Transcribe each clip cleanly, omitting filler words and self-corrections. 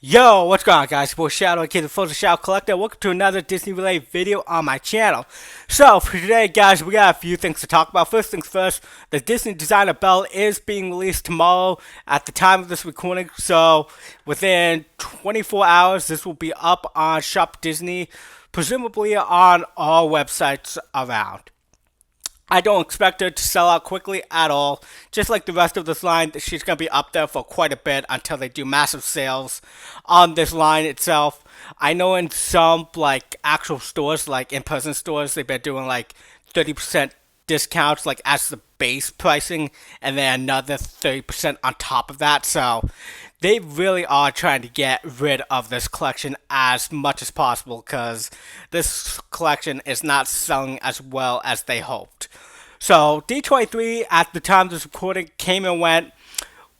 Yo, what's going on, guys? It's your boy Shadow, aka the Frozen Shadow Collector. Welcome to another Disney-related video on my channel. So, for today, guys, we got a few things to talk about. First things first, the Disney Designer Bell is being released tomorrow at the time of this recording. So, within 24 hours, this will be up on Shop Disney, presumably on all websites around. I don't expect her to sell out quickly at all. Just like the rest of this line, she's going to be up there for quite a bit until they do massive sales on this line itself. I know in some like actual stores, like in-person stores, they've been doing like 30% discounts like as the base pricing and then another 30% on top of that. So they really are trying to get rid of this collection as much as possible because this collection is not selling as well as they hoped. So D23 at the time of this recording came and went.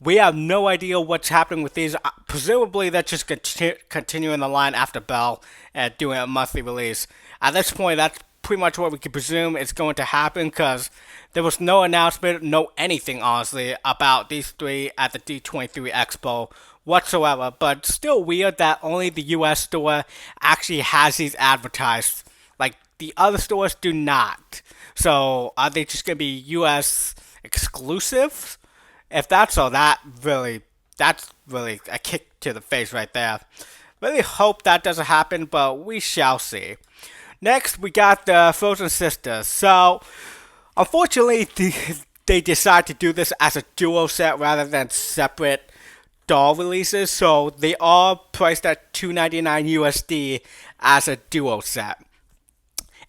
We have no idea what's happening with these. Presumably, they're just continuing the line after Bell and doing a monthly release. At this point, that's pretty much what we can presume is going to happen because there was no announcement, no anything, honestly, about these three at the D23 Expo whatsoever. But still weird that only the US store actually has these advertised. Like, the other stores do not. So, are they just going to be US exclusives? If that's so, that's really a kick to the face right there. Really hope that doesn't happen, but we shall see. Next, we got the Frozen Sisters. So, unfortunately, they decided to do this as a duo set rather than separate doll releases. So, they are priced at $2.99 USD as a duo set.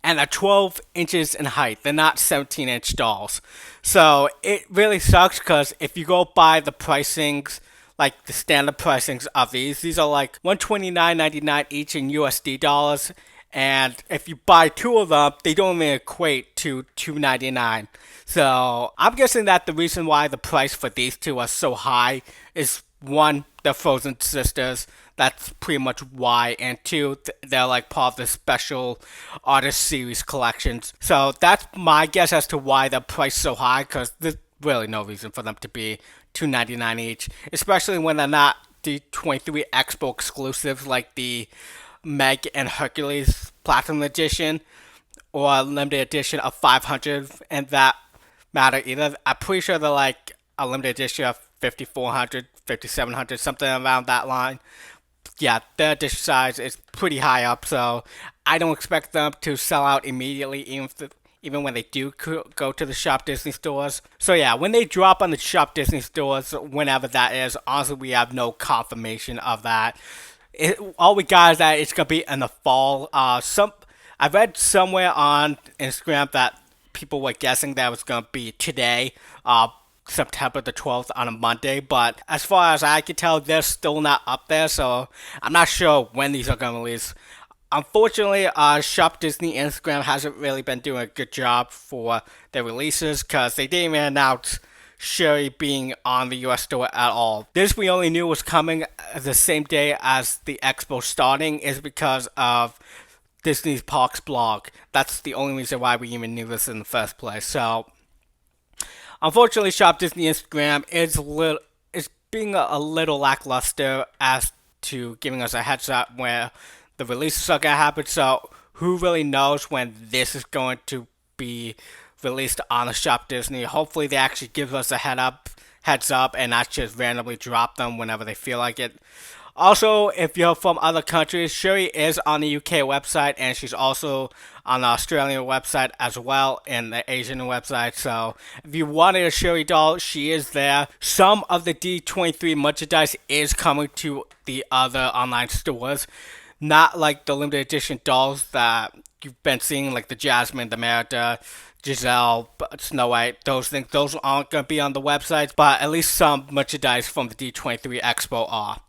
And they're 12 inches in height. They're not 17-inch dolls. So it really sucks because if you go by the pricings, like the standard pricings of these are like $129.99 each in USD dollars. And if you buy two of them, they don't even equate to $2.99. So I'm guessing that the reason why the price for these two are so high is one, they're Frozen Sisters. That's pretty much why. And two, they're like part of the special artist series collections. So that's my guess as to why they're priced so high, because there's really no reason for them to be $2.99 each, especially when they're not the D23 Expo exclusives like the Meg and Hercules Platinum Edition or limited edition of 500 and that matter either. I'm pretty sure they're like a limited edition of 5400, 5700, something around that line. Yeah, their dish size is pretty high up, so I don't expect them to sell out immediately, even when they do go to the Shop Disney stores. So yeah, when they drop on the Shop Disney stores, whenever that is, honestly, we have no confirmation of that. All we got is that it's gonna be in the fall. I read somewhere on Instagram that people were guessing that it was gonna be today. September the 12th on a Monday, but as far as I can tell, they're still not up there, so I'm not sure when these are going to release. Unfortunately, Shop Disney Instagram hasn't really been doing a good job for their releases because they didn't even announce Sherry being on the US store at all. This we only knew was coming the same day as the expo starting is because of Disney's Parks blog. That's the only reason why we even knew this in the first place. So unfortunately, Shop Disney Instagram is being a little lackluster as to giving us a heads up where the releases are going to happen. So who really knows when this is going to be released on the Shop Disney? Hopefully, they actually give us a heads up, and not just randomly drop them whenever they feel like it. Also, if you're from other countries, Sherry is on the UK website, and she's also on the Australian website as well, and the Asian website. So, if you wanted a Sherry doll, she is there. Some of the D23 merchandise is coming to the other online stores, not like the limited edition dolls that you've been seeing, like the Jasmine, the Merida, Giselle, Snow White, those things. Those aren't going to be on the websites, but at least some merchandise from the D23 Expo are.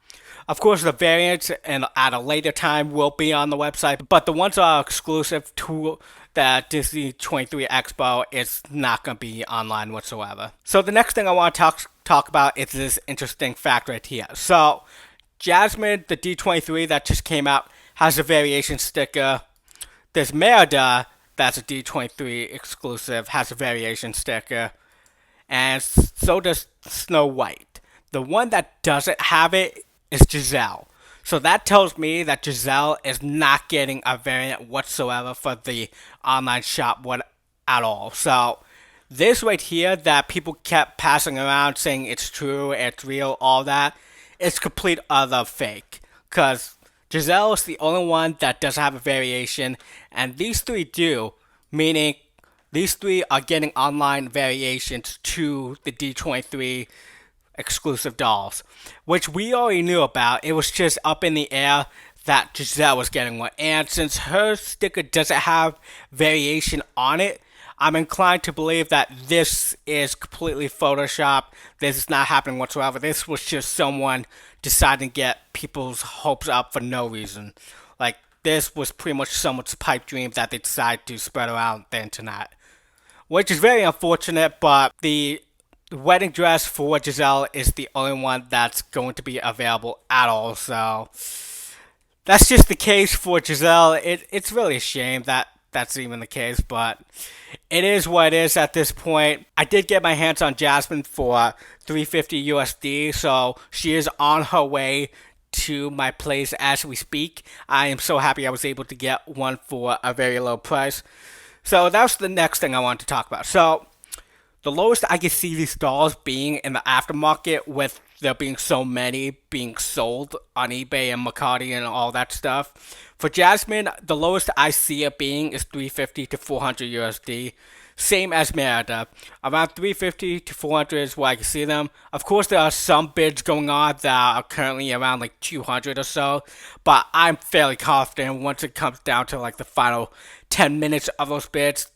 Of course, the variants and at a later time will be on the website, but the ones that are exclusive to the Disney 23 Expo is not going to be online whatsoever. So the next thing I want to talk about is this interesting fact right here. So Jasmine, the D23 that just came out, has a variation sticker. There's Merida, that's a D23 exclusive, has a variation sticker. And so does Snow White. The one that doesn't have it is Giselle. So that tells me that Giselle is not getting a variant whatsoever for the online shop at all. So this right here that people kept passing around saying it's true, it's real, all that, it's complete other fake. Because Giselle is the only one that doesn't have a variation, and these three do, meaning these three are getting online variations to the D23 exclusive dolls, which we already knew about. It was just up in the air that Giselle was getting one. And since her sticker doesn't have variation on it, I'm inclined to believe that this is completely Photoshop. This is not happening whatsoever. This was just someone deciding to get people's hopes up for no reason. Like, this was pretty much someone's pipe dream that they decided to spread around the internet. Which is very unfortunate, but the wedding dress for Giselle is the only one that's going to be available at all. So that's just the case for Giselle. It's really a shame that that's even the case, but it is what it is at this point. I did get my hands on Jasmine for $350 USD, so she is on her way to my place as we speak. I am so happy I was able to get one for a very low price. So that's the next thing I want to talk about. So the lowest I could see these dolls being in the aftermarket, with there being so many being sold on eBay and Mercari and all that stuff. For Jasmine, the lowest I see it being is $350 to $400 USD. Same as Merida. Around $350 to $400 is where I can see them. Of course, there are some bids going on that are currently around like $200 or so, but I'm fairly confident once it comes down to like the final 10 minutes of those bids,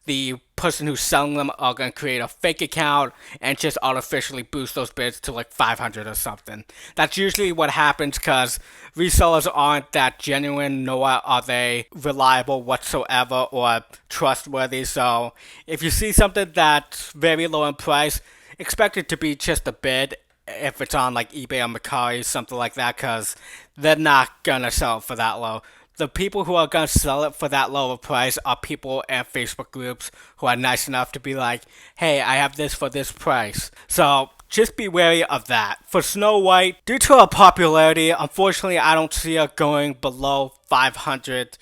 the person who's selling them are going to create a fake account and just artificially boost those bids to like 500 or something. That's usually what happens because resellers aren't that genuine, nor are they reliable whatsoever or trustworthy. So if you see something that's very low in price, expect it to be just a bid if it's on like eBay or Mercari, something like that, because they're not going to sell it for that low. The people who are going to sell it for that lower price are people in Facebook groups who are nice enough to be like, hey, I have this for this price. So just be wary of that. For Snow White, due to her popularity, unfortunately, I don't see her going below 500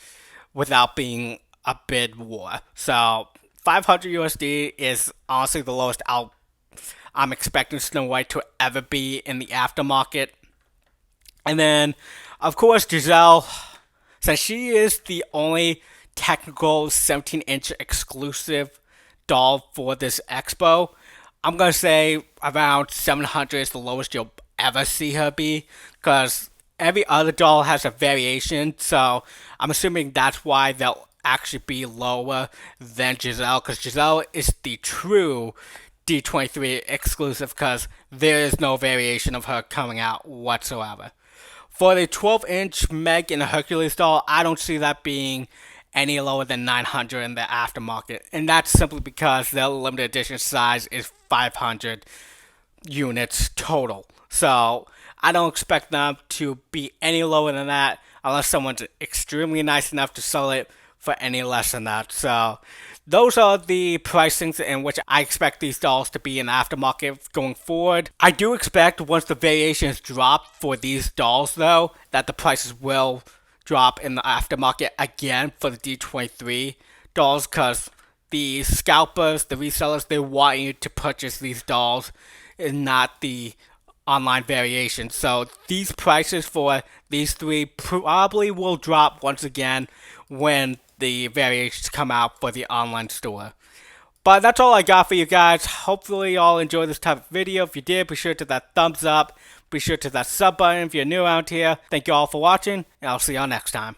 without being a bid war. So 500 USD is honestly the lowest I'm expecting Snow White to ever be in the aftermarket. And then, of course, Giselle, since she is the only technical 17-inch exclusive doll for this expo, I'm going to say around 700 is the lowest you'll ever see her be, because every other doll has a variation, so I'm assuming that's why they'll actually be lower than Giselle, because Giselle is the true D23 exclusive, because there is no variation of her coming out whatsoever. For the 12-inch Meg and Hercules doll, I don't see that being any lower than 900 in the aftermarket. And that's simply because their limited edition size is 500 units total. So I don't expect them to be any lower than that unless someone's extremely nice enough to sell it for any less than that. So those are the pricings in which I expect these dolls to be in the aftermarket going forward. I do expect once the variations drop for these dolls though, that the prices will drop in the aftermarket again for the D23 dolls, because the scalpers, the resellers, they want you to purchase these dolls and not the online variation. So these prices for these three probably will drop once again when the variations come out for the online store. But that's all I got for you guys. Hopefully you all enjoyed this type of video. If you did, be sure to hit that thumbs up. Be sure to hit that sub button if you're new around here. Thank you all for watching, and I'll see y'all next time.